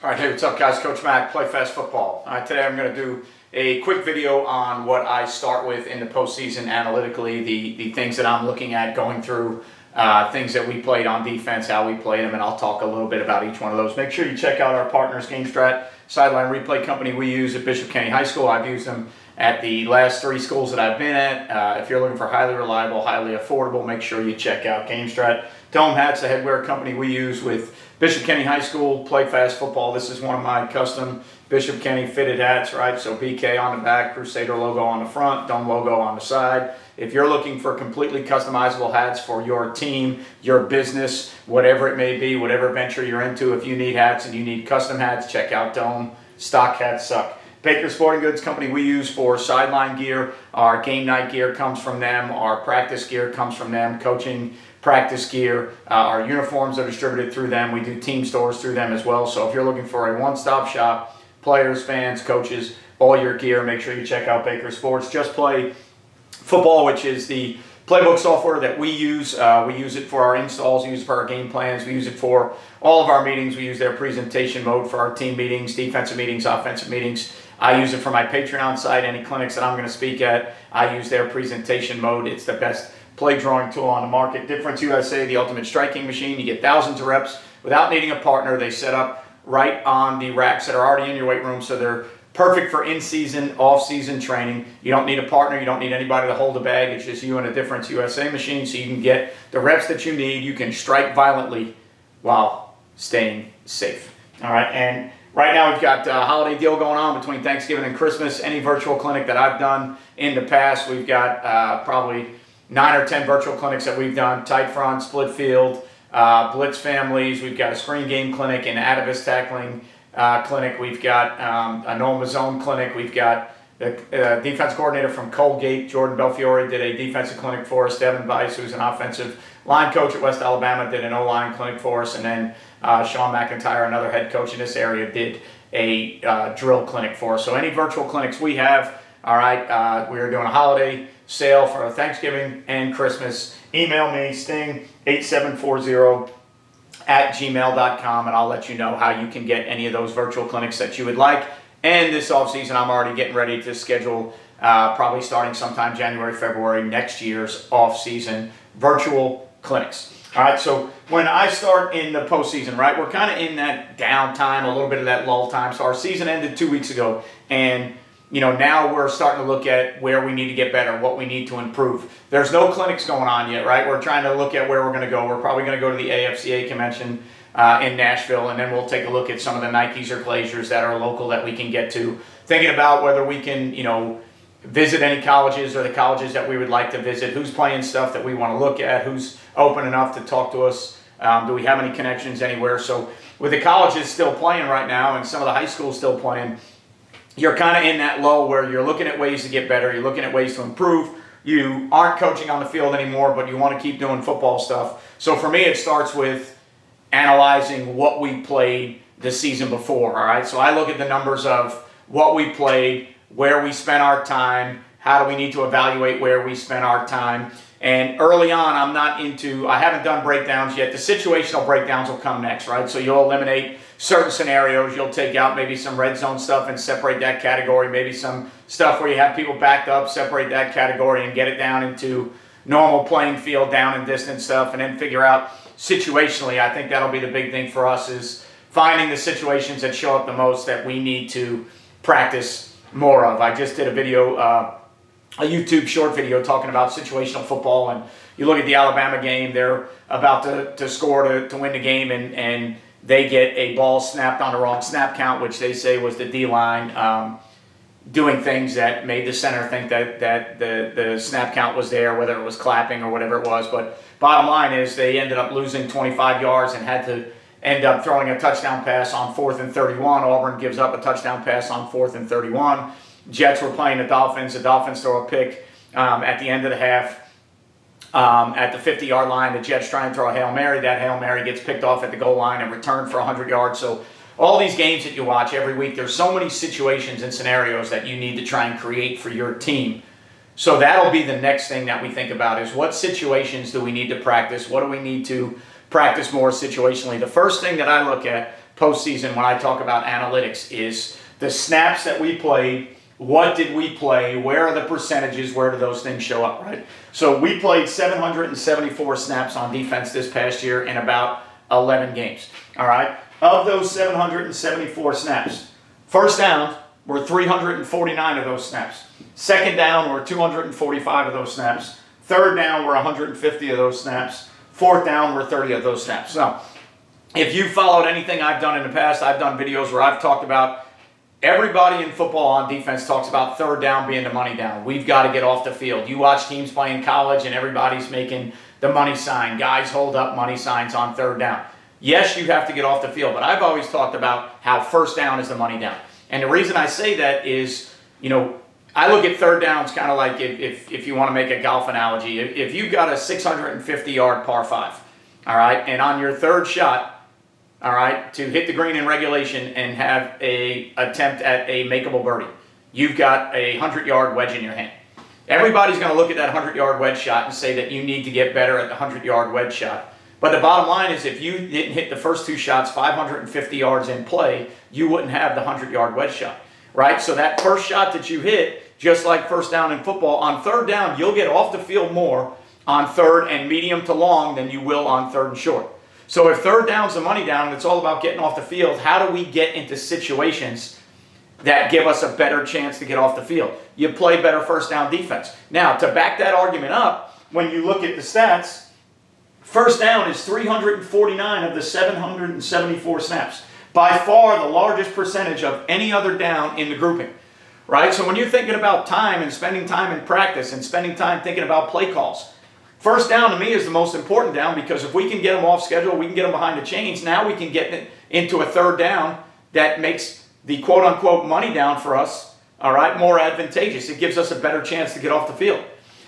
All right, hey, what's up guys? Coach Mac, Play Fast Football. All right, today I'm going to do a quick video on what I start with in the postseason analytically, the things that I'm looking at, going through things that we played on defense, how we played them, and I'll talk a little bit about each one of those. Make sure you check out our partners, GameStrat, sideline replay company we use at Bishop Kenny High School. I've used them at the last 3 schools that I've been at. If you're looking for highly reliable, highly affordable, make sure you check out GameStrat. Dome Hats, the headwear company we use with Bishop Kenny High School, Play Fast Football. This is one of my custom Bishop Kenny fitted hats, right? So BK on the back, Crusader logo on the front, Dome logo on the side. If you're looking for completely customizable hats for your team, your business, whatever it may be, whatever venture you're into, if you need hats and you need custom hats, check out Dome. Stock hats suck. Baker Sporting Goods company we use for sideline gear. Our game night gear comes from them. Our practice gear comes from them. Coaching practice gear. Our uniforms are distributed through them. We do team stores through them as well. So if you're looking for a one-stop shop, players, fans, coaches, all your gear, make sure you check out Baker Sports. Just Play Football, which is the playbook software that we use. We use it for our installs, we use it for our game plans, we use it for all of our meetings. We use their presentation mode for our team meetings, defensive meetings, offensive meetings. I use it for my Patreon site, any clinics that I'm going to speak at. I use their presentation mode. It's the best play drawing tool on the market. DifferenceUSA, the ultimate striking machine. You get thousands of reps without needing a partner. They set up right on the racks that are already in your weight room, so they're perfect for in-season, off-season training. You don't need a partner. You don't need anybody to hold the bag. It's just you and a DifferenceUSA machine, so you can get the reps that you need. You can strike violently while staying safe. All right, and right now we've got a holiday deal going on between Thanksgiving and Christmas. Any virtual clinic that I've done in the past, we've got probably 9 or 10 virtual clinics that we've done. Tight front, split field, blitz families. We've got a screen game clinic, an atavis tackling clinic. We've got a Noma zone clinic. We've got the defense coordinator from Colgate, Jordan Belfiore, did a defensive clinic for us. Devin Bice, who's an offensive line coach at West Alabama, did an O-line clinic for us. And then Sean McIntyre, another head coach in this area, did a drill clinic for us. So any virtual clinics we have, all right, we are doing a holiday sale for Thanksgiving and Christmas. Email me, sting8740@gmail.com, and I'll let you know how you can get any of those virtual clinics that you would like. And this off-season, I'm already getting ready to schedule, probably starting sometime January, February, next year's off-season virtual clinics. All right, so when I start in the postseason, right, we're kind of in that downtime, a little bit of that lull time. So our season ended 2 weeks ago, and you know, now we're starting to look at where we need to get better, what we need to improve. There's no clinics going on yet, right? We're trying to look at where we're going to go. We're probably going to go to the AFCA convention in Nashville, and then we'll take a look at some of the Nikes or Glaciers that are local that we can get to. Thinking about whether we can, you know, visit any colleges or the colleges that we would like to visit, who's playing stuff that we want to look at, who's open enough to talk to us, do we have any connections anywhere. So with the colleges still playing right now and some of the high schools still playing, you're kind of in that lull where you're looking at ways to get better, you're looking at ways to improve. You aren't coaching on the field anymore, but you want to keep doing football stuff. So for me, it starts with analyzing what we played the season before, all right? So I look at the numbers of what we played, where we spent our time, how do we need to evaluate where we spent our time. And early on, I haven't done breakdowns yet. The situational breakdowns will come next, right? So you'll eliminate certain scenarios. You'll take out maybe some red zone stuff and separate that category. Maybe some stuff where you have people backed up, separate that category and get it down into normal playing field, down and distance stuff, and then figure out situationally. I think that'll be the big thing for us, is finding the situations that show up the most that we need to practice more of. I just did a video, a YouTube short video talking about situational football, and you look at the Alabama game, they're about to score to win the game, and they get a ball snapped on the wrong snap count, which they say was the D-line doing things that made the center think that the snap count was there, whether it was clapping or whatever it was. But bottom line is they ended up losing 25 yards and had to end up throwing a touchdown pass on 4th and 31. Auburn gives up a touchdown pass on 4th and 31. Jets were playing the Dolphins. The Dolphins throw a pick at the end of the half. At the 50-yard line, the Jets try and throw a Hail Mary. That Hail Mary gets picked off at the goal line and returned for 100 yards. So all these games that you watch every week, there's so many situations and scenarios that you need to try and create for your team. So that'll be the next thing that we think about, is what situations do we need to practice? What do we need to practice more situationally? The first thing that I look at postseason when I talk about analytics is the snaps that we played, what did we play, where are the percentages, where do those things show up, right? So we played 774 snaps on defense this past year in about 11 games, all right? Of those 774 snaps, first down were 349 of those snaps. Second down were 245 of those snaps. Third down were 150 of those snaps. Fourth down were 30 of those snaps. So if you followed anything I've done in the past, I've done videos where I've talked about everybody in football on defense talks about third down being the money down. We've got to get off the field. You watch teams play in college and everybody's making the money sign. Guys hold up money signs on third down. Yes, you have to get off the field, but I've always talked about how first down is the money down. And the reason I say that is, you know, I look at third downs kind of like if you want to make a golf analogy. If you've got a 650-yard par 5, all right, and on your third shot, all right, to hit the green in regulation and have a attempt at a makeable birdie, you've got a 100-yard wedge in your hand. Everybody's going to look at that 100-yard wedge shot and say that you need to get better at the 100-yard wedge shot. But the bottom line is if you didn't hit the first two shots 550 yards in play, you wouldn't have the 100-yard wedge shot, right? So that first shot that you hit, just like first down in football, on third down, you'll get off the field more on third and medium to long than you will on third and short. So if third down's the money down and it's all about getting off the field, how do we get into situations that give us a better chance to get off the field? You play better first down defense. Now, to back that argument up, when you look at the stats, first down is 349 of the 774 snaps. By far the largest percentage of any other down in the grouping, right? So when you're thinking about time and spending time in practice and spending time thinking about play calls, first down to me is the most important down because if we can get them off schedule, we can get them behind the chains, now we can get into a third down that makes the quote-unquote money down for us, all right, more advantageous. It gives us a better chance to get off the field.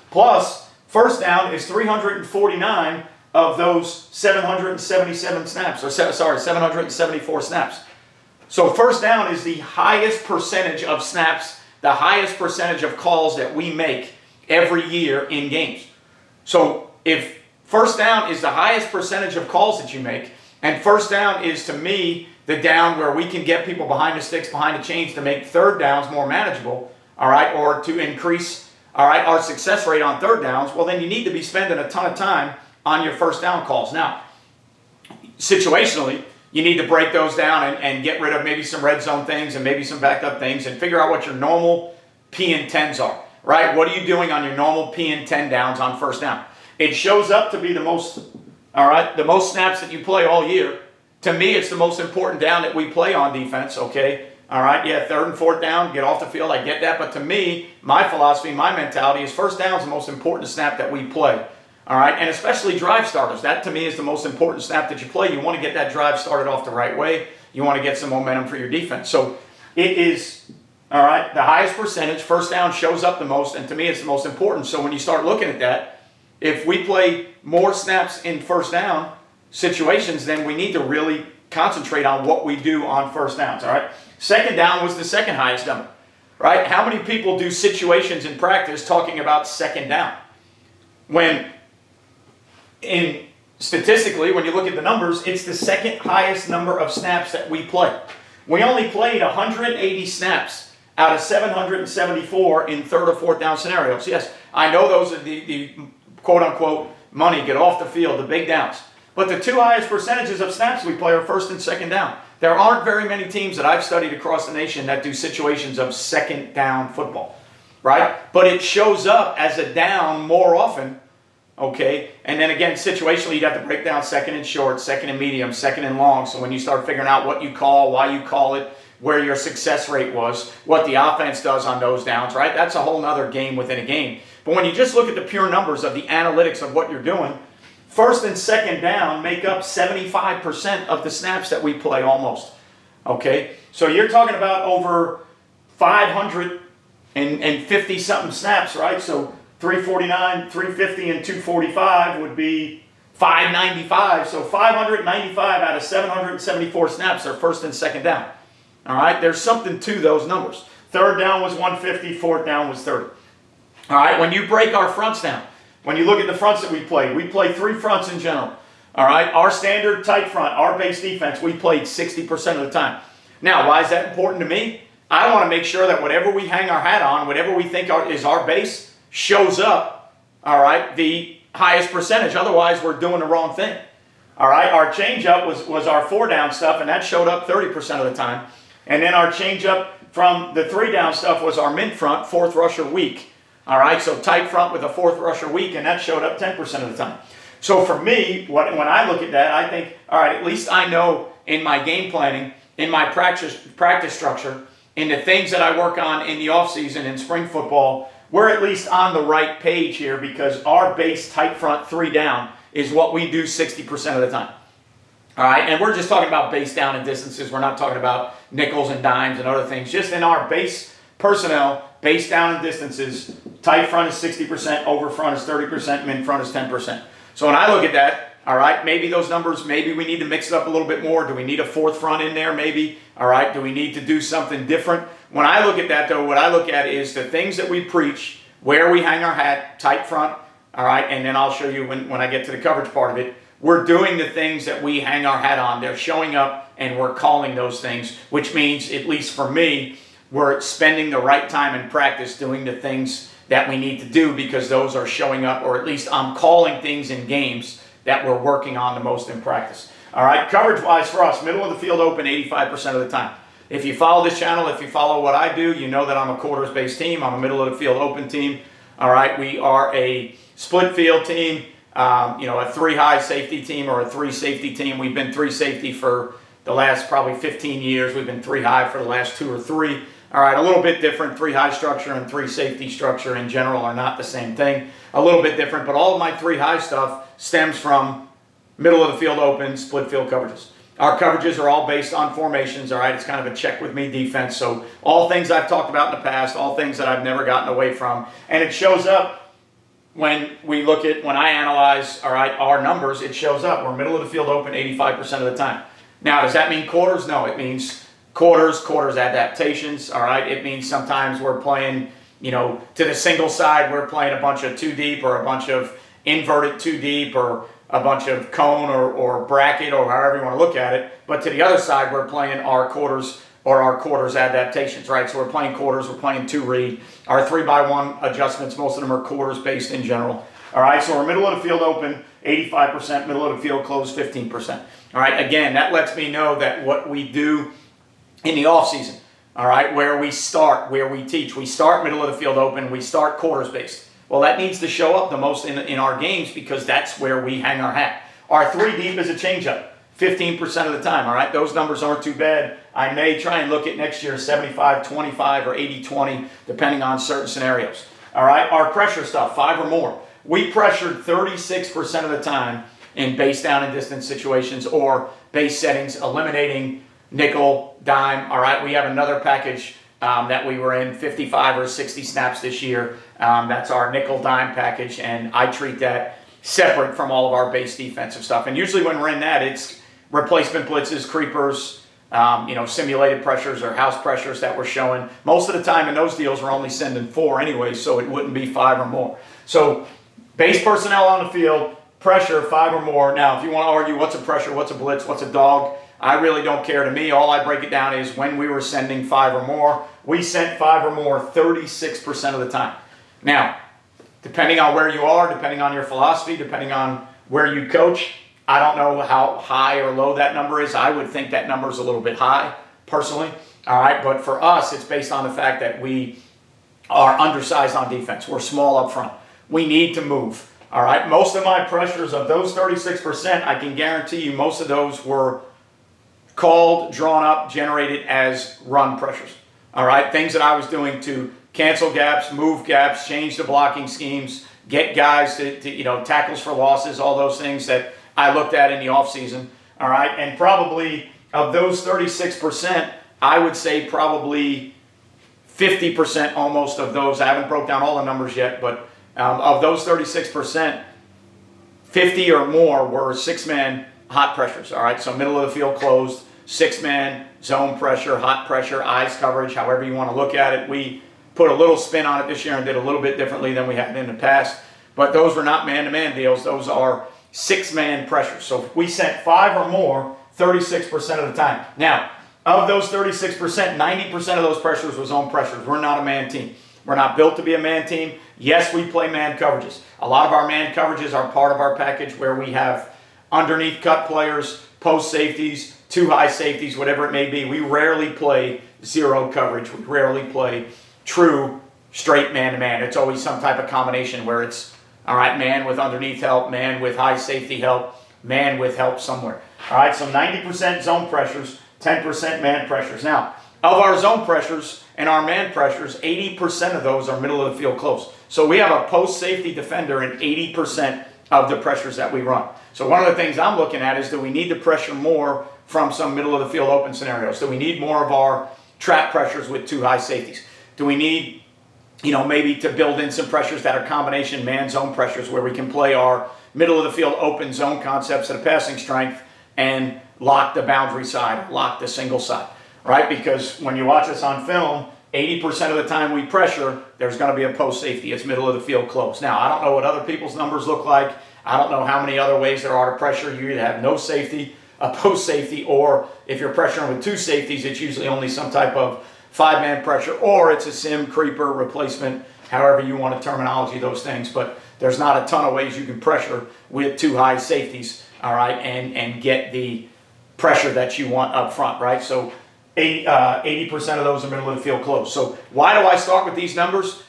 Plus, first down is 349 of those 777 snaps, or 774 snaps. So first down is the highest percentage of snaps, the highest percentage of calls that we make every year in games. So if first down is the highest percentage of calls that you make, and first down is to me the down where we can get people behind the sticks, behind the chains to make third downs more manageable, all right, or to increase, all right, our success rate on third downs, well then you need to be spending a ton of time on your first down calls. Now, situationally, you need to break those down and get rid of maybe some red zone things and maybe some backed up things and figure out what your normal P and 10s are, right? What are you doing on your normal P and 10 downs on first down? It shows up to be the most, all right, the most snaps that you play all year. To me, it's the most important down that we play on defense, okay? All right, yeah, third and fourth down, get off the field, I get that. But to me, my philosophy, my mentality is first down is the most important snap that we play. All right, and especially drive starters. That to me is the most important snap that you play. You want to get that drive started off the right way. You want to get some momentum for your defense. So it is, all right, the highest percentage. First down shows up the most, and to me it's the most important. So when you start looking at that, if we play more snaps in first down situations, then we need to really concentrate on what we do on first downs, all right? Second down was the second highest number, right? How many people do situations in practice talking about second down? Statistically, when you look at the numbers, it's the second highest number of snaps that we play. We only played 180 snaps out of 774 in third or fourth down scenarios. Yes, I know those are the quote-unquote money, get off the field, the big downs. But the two highest percentages of snaps we play are first and second down. There aren't very many teams that I've studied across the nation that do situations of second down football, right? But it shows up as a down more often. Okay, and then again, situationally, you'd have to break down second and short, second and medium, second and long. So when you start figuring out what you call, why you call it, where your success rate was, what the offense does on those downs, right? That's a whole nother game within a game. But when you just look at the pure numbers of the analytics of what you're doing, first and second down make up 75% of the snaps that we play almost. Okay, so you're talking about over 550-something snaps, right? So 349, 350, and 245 would be 595. So 595 out of 774 snaps are first and second down. All right, there's something to those numbers. Third down was 150, fourth down was 30. All right, when you break our fronts down, when you look at the fronts that we play three fronts in general. All right, our standard tight front, our base defense, we played 60% of the time. Now, why is that important to me? I want to make sure that whatever we hang our hat on, whatever we think is our base, shows up, all right, the highest percentage. Otherwise, we're doing the wrong thing. All right, our changeup was our 4-down stuff, and that showed up 30% of the time. And then our changeup from the 3-down stuff was our mint front, 4th rusher weak. All right, so tight front with a 4th rusher weak, and that showed up 10% of the time. So for me, when I look at that, I think, all right, at least I know in my game planning, in my practice structure, in the things that I work on in the offseason in spring football, we're at least on the right page here because our base tight front 3-down is what we do 60% of the time. All right, and we're just talking about base down and distances. We're not talking about nickels and dimes and other things. Just in our base personnel, base down and distances, tight front is 60%, over front is 30%, min front is 10%. So when I look at that, all right, maybe those numbers, maybe we need to mix it up a little bit more. Do we need a 4th front in there maybe? All right, do we need to do something different? When I look at that though, what I look at is the things that we preach, where we hang our hat, tight front, all right, and then I'll show you when I get to the coverage part of it. We're doing the things that we hang our hat on. They're showing up and we're calling those things, which means, at least for me, we're spending the right time in practice doing the things that we need to do because those are showing up, or at least I'm calling things in games that we're working on the most in practice. All right, coverage-wise for us, middle of the field open 85% of the time. If you follow this channel, if you follow what I do, you know that I'm a quarters-based team. I'm a middle of the field open team. All right, we are a split field team, a 3-high safety team or a 3-safety team. We've been 3-safety for the last probably 15 years. We've been 3-high for the last 2 or 3. All right, a little bit different. 3-high structure and 3-safety structure in general are not the same thing. A little bit different, but all of my 3-high stuff stems from middle of the field open, split field coverages. Our coverages are all based on formations, all right? It's kind of a check with me defense. So all things I've talked about in the past, all things that I've never gotten away from. And it shows up when I analyze, all right, our numbers, it shows up. We're middle of the field open 85% of the time. Now, does that mean quarters? No, it means quarters adaptations, all right? It means sometimes we're playing, to the single side, we're playing a bunch of 2 deep or a bunch of inverted 2 deep or a bunch of cone or bracket or however you want to look at it. But to the other side, we're playing our quarters or our quarters adaptations, right? So we're playing quarters, we're playing 2-read. Our 3-by-1 adjustments, most of them are quarters based in general. All right, so we're middle of the field open, 85%, middle of the field closed, 15%. All right, again, that lets me know that what we do in the offseason, all right, where we start, where we teach, we start middle of the field open, we start quarters based. Well, that needs to show up the most in our games because that's where we hang our hat. Our 3 deep is a changeup, 15% of the time, all right? Those numbers aren't too bad. I may try and look at next year 75-25 or 80-20, depending on certain scenarios. All right, our pressure stuff, 5 or more. We pressured 36% of the time in base down and distance situations or base settings, eliminating nickel, dime, all right? We have another package that we were in 55 or 60 snaps this year. That's our nickel dime package, and I treat that separate from all of our base defensive stuff. And usually when we're in that, it's replacement blitzes, creepers, simulated pressures or house pressures that we're showing. Most of the time in those deals, we're only sending 4 anyway, so it wouldn't be 5 or more. So base personnel on the field, pressure 5 or more. Now, if you want to argue what's a pressure, what's a blitz, what's a dog, I really don't care. To me, all I break it down is when we were sending 5 or more. We sent 5 or more 36% of the time. Now, depending on where you are, depending on your philosophy, depending on where you coach, I don't know how high or low that number is. I would think that number is a little bit high, personally. All right, but for us, it's based on the fact that we are undersized on defense. We're small up front. We need to move. All right, most of my pressures of those 36%, I can guarantee you most of those were called, drawn up, generated as run pressures. All right, things that I was doing to cancel gaps, move gaps, change the blocking schemes, get guys to tackles for losses, all those things that I looked at in the offseason. All right, and probably of those 36%, I would say probably 50% almost of those, I haven't broke down all the numbers yet, but of those 36%, 50 or more were 6-man hot pressures. All right, so middle of the field closed, 6-man zone pressure, hot pressure, eyes coverage, however you want to look at it. We put a little spin on it this year and did a little bit differently than we had in the past. But those were not man-to-man deals. Those are 6-man pressures. So if we sent 5 or more 36% of the time. Now, of those 36%, 90% of those pressures was zone pressures. We're not a man team. We're not built to be a man team. Yes, we play man coverages. A lot of our man coverages are part of our package where we have underneath cut players, post safeties, 2 high safeties, whatever it may be. We rarely play zero coverage. We rarely play true straight man-to-man. It's always some type of combination where it's, all right, man with underneath help, man with high safety help, man with help somewhere. All right, so 90% zone pressures, 10% man pressures. Now, of our zone pressures and our man pressures, 80% of those are middle of the field close. So we have a post safety defender in 80% of the pressures that we run. So one of the things I'm looking at is, do we need to pressure more from some middle of the field open scenarios? Do we need more of our trap pressures with 2 high safeties? Do we need, maybe to build in some pressures that are combination man zone pressures where we can play our middle of the field open zone concepts at a passing strength and lock the boundary side, lock the single side, right? Because when you watch us on film, 80% of the time we pressure, there's going to be a post safety. It's middle of the field close. Now, I don't know what other people's numbers look like. I don't know how many other ways there are to pressure. You either have no safety, a post safety, or if you're pressuring with 2 safeties, it's usually only some type of 5-man pressure, or it's a sim, creeper, replacement, however you want to terminology those things. But there's not a ton of ways you can pressure with 2 high safeties, all right, and get the pressure that you want up front, right? So 80% of those are middle of the field close. So why do I start with these numbers?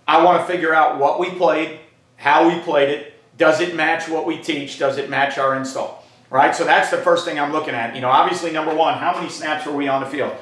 I want to figure out what we played, how we played it. Does it match what we teach? Does it match our install? Right? So that's the first thing I'm looking at. Obviously, number one, how many snaps were we on the field?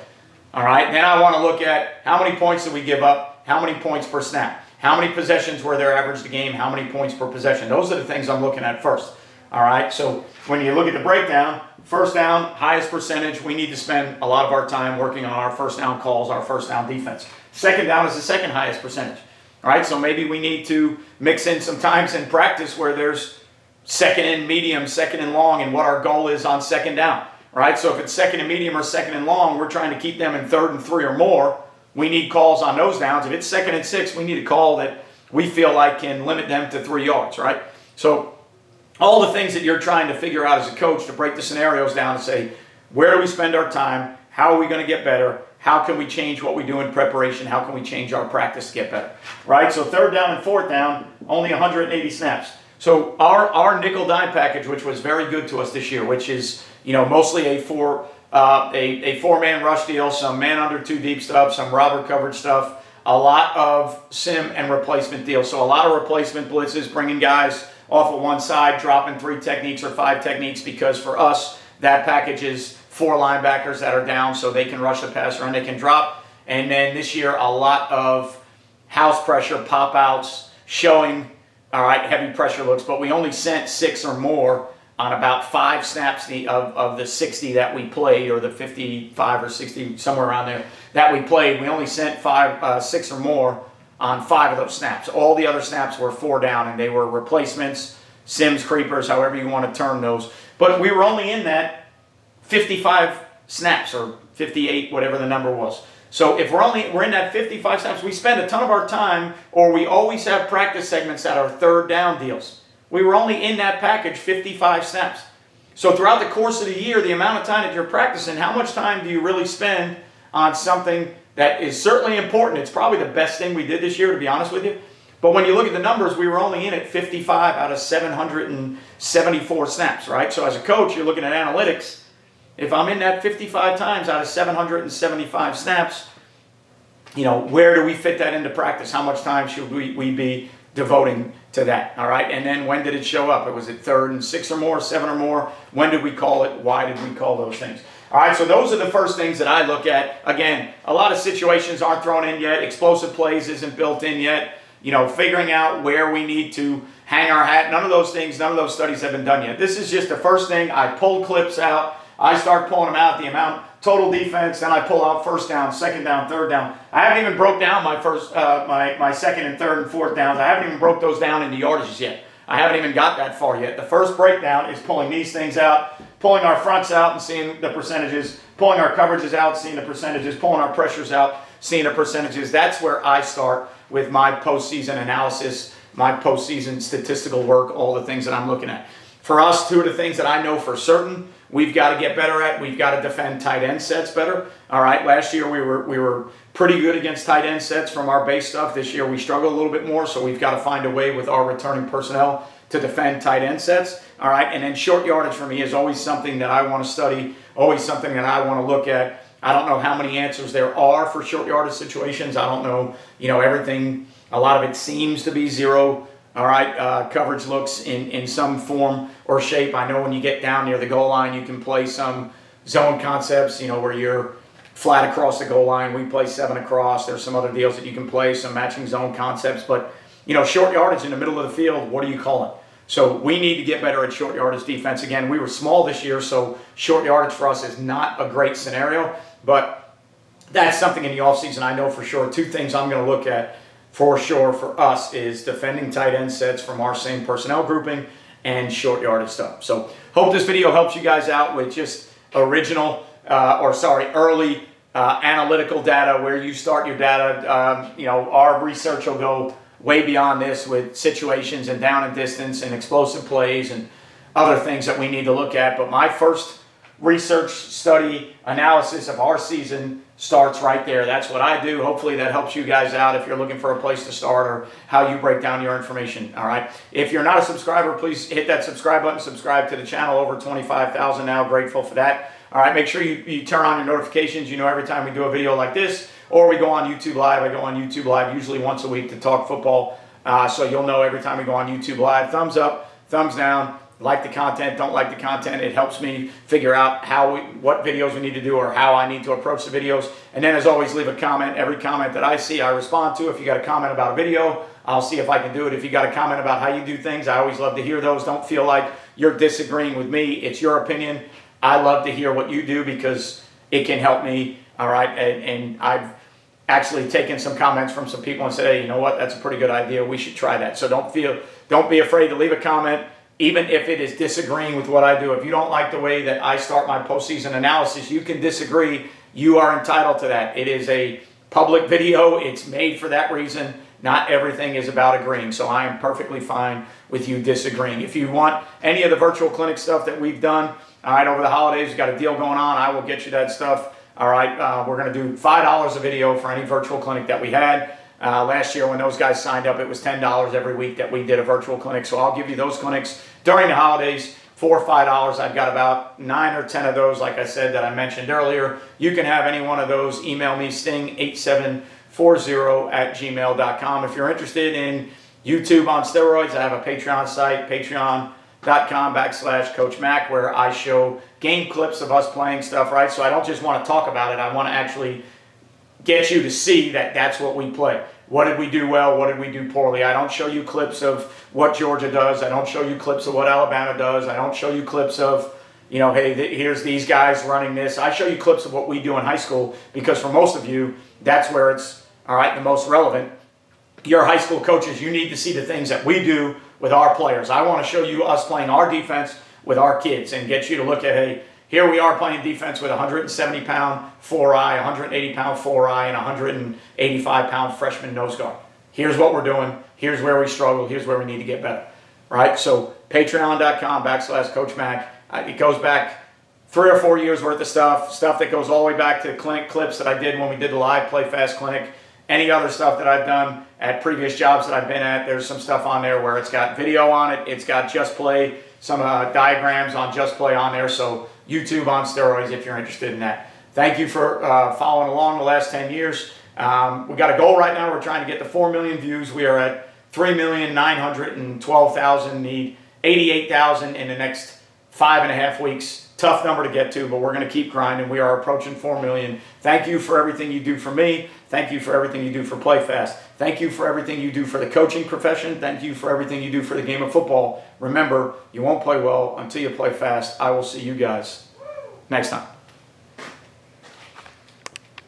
All right. Then I want to look at how many points did we give up? How many points per snap? How many possessions were there average the game? How many points per possession? Those are the things I'm looking at first. All right. So when you look at the breakdown, first down, highest percentage, we need to spend a lot of our time working on our first down calls, our first down defense. Second down is the second highest percentage. All right, so maybe we need to mix in some times in practice where there's second and medium, second and long, and what our goal is on second down. All right, so if it's second and medium or second and long, we're trying to keep them in 3rd and 3 or more. We need calls on those downs. If it's 2nd and 6, we need a call that we feel like can limit them to 3 yards, right? So all the things that you're trying to figure out as a coach to break the scenarios down and say, where do we spend our time? How are we going to get better? How can we change what we do in preparation? How can we change our practice to get better? Right? So 3rd down and 4th down, only 180 snaps. So our nickel dime package, which was very good to us this year, which is mostly a 4-man rush deal, some man under 2 deep stuff, some robber coverage stuff, a lot of sim and replacement deals. So a lot of replacement blitzes, bringing guys off of one side, dropping 3 techniques or 5 techniques, because for us that package is 4 linebackers that are down so they can rush the passer and they can drop. And then this year, a lot of house pressure, pop outs, showing, all right, heavy pressure looks, but we only sent 6 or more on about 5 snaps of the 60 that we played, or the 55 or 60, somewhere around there, that we played. We only sent 6 or more on 5 of those snaps. All the other snaps were 4 down, and they were replacements, sims, creepers, however you want to term those. But we were only in that 55 snaps, or 58, whatever the number was. So if we're in that 55 snaps, we spend a ton of our time, or we always have practice segments that are 3rd down deals. We were only in that package 55 snaps. So throughout the course of the year, the amount of time that you're practicing, how much time do you really spend on something that is certainly important? It's probably the best thing we did this year, to be honest with you. But when you look at the numbers, we were only in it 55 out of 774 snaps, right? So as a coach, you're looking at analytics. If I'm in that 55 times out of 775 snaps, where do we fit that into practice? How much time should we be devoting to that? All right, and then when did it show up? Was it 3rd and 6 or more, 7 or more? When did we call it? Why did we call those things? All right, so those are the first things that I look at. Again, a lot of situations aren't thrown in yet. Explosive plays isn't built in yet. Figuring out where we need to hang our hat. None of those things, none of those studies have been done yet. This is just the first thing. I pulled clips out. I start pulling them out, the amount, total defense, then I pull out 1st down, 2nd down, 3rd down. I haven't even broke down my first, my 2nd and 3rd and 4th downs. I haven't even broke those down into yardages yet. I haven't even got that far yet. The first breakdown is pulling these things out, pulling our fronts out and seeing the percentages, pulling our coverages out, seeing the percentages, pulling our pressures out, seeing the percentages. That's where I start with my postseason analysis, my postseason statistical work, all the things that I'm looking at. For us, two of the things that I know for certain we've got to get better at, we've got to defend tight end sets better. All right, last year we were pretty good against tight end sets from our base stuff. This year we struggle a little bit more, so we've got to find a way with our returning personnel to defend tight end sets. All right, and then short yardage for me is always something that I want to study, always something that I want to look at. I don't know how many answers there are for short yardage situations. I don't know, everything. A lot of it seems to be zero. All right, coverage looks in some form or shape. I know when you get down near the goal line, you can play some zone concepts, where you're flat across the goal line. We play 7 across. There's some other deals that you can play, some matching zone concepts. But, short yardage in the middle of the field, what do you call it? So we need to get better at short yardage defense. Again, we were small this year, so short yardage for us is not a great scenario. But that's something in the offseason I know for sure. Two things I'm going to look at for sure for us is defending tight end sets from our same personnel grouping and short yardage stuff. So hope this video helps you guys out with just early analytical data, where you start your data. Our research will go way beyond this with situations and down and distance and explosive plays and other things that we need to look at. But my first research, study, analysis of our season starts right there. That's what I do. Hopefully that helps you guys out if you're looking for a place to start or how you break down your information. All right. If you're not a subscriber, please hit that subscribe button. Subscribe to the channel. Over 25,000 now. Grateful for that. All right. Make sure you turn on your notifications. Every time we do a video like this, or we go on YouTube Live. I go on YouTube Live usually once a week to talk football. So you'll know every time we go on YouTube Live. Thumbs up, thumbs down. Like the content, don't like the content. It helps me figure out what videos we need to do or how I need to approach the videos. And then, as always, leave a comment. Every comment that I see, I respond to. If you got a comment about a video, I'll see if I can do it. If you got a comment about how you do things, I always love to hear those. Don't feel like you're disagreeing with me. It's your opinion. I love to hear what you do because it can help me. All right, and I've actually taken some comments from some people and said, hey, you know what? That's a pretty good idea. We should try that. So don't be afraid to leave a comment. Even if it is disagreeing with what I do. If you don't like the way that I start my postseason analysis, you can disagree. You are entitled to that. It is a public video. It's made for that reason. Not everything is about agreeing. So I am perfectly fine with you disagreeing. If you want any of the virtual clinic stuff that we've done, all right, over the holidays, we've got a deal going on. I will get you that stuff. All right, we're going to do $5 a video for any virtual clinic that we had. Last year when those guys signed up, it was $10 every week that we did a virtual clinic. So I'll give you those clinics during the holidays for $5. I've got about 9 or 10 of those, like I said, that I mentioned earlier. You can have any one of those. Email me, sting8740@gmail.com. If you're interested in YouTube on steroids, I have a Patreon site, patreon.com/Coach Mac, where I show game clips of us playing stuff, right? So I don't just want to talk about it. I want to actually get you to see that that's what we play. What did we do well? What did we do poorly? I don't show you clips of what Georgia does. I don't show you clips of what Alabama does. I don't show you clips of, hey, here's these guys running this. I show you clips of what we do in high school because for most of you, that's where it's, all right, the most relevant. You're high school coaches. You need to see the things that we do with our players. I want to show you us playing our defense with our kids and get you to look at, hey, here we are playing defense with a 170-pound 4-eye, 180-pound 4-eye, and 185-pound freshman nose guard. Here's what we're doing. Here's where we struggle. Here's where we need to get better. Right? So patreon.com/Coach Mac. It goes back 3 or 4 years worth of stuff that goes all the way back to clinic clips that I did when we did the live Play Fast clinic. Any other stuff that I've done at previous jobs that I've been at, there's some stuff on there where it's got video on it. It's got Just Play, some diagrams on Just Play on there. So YouTube on steroids if you're interested in that. Thank you for following along the last 10 years. We got a goal right now. We're trying to get to 4 million views. We are at 3,912,000. Need 88,000 in the next 5.5 weeks. Tough number to get to, but we're going to keep grinding. We are approaching 4 million. Thank you for everything you do for me. Thank you for everything you do for PlayFast. Thank you for everything you do for the coaching profession. Thank you for everything you do for the game of football. Remember, you won't play well until you play fast. I will see you guys next time.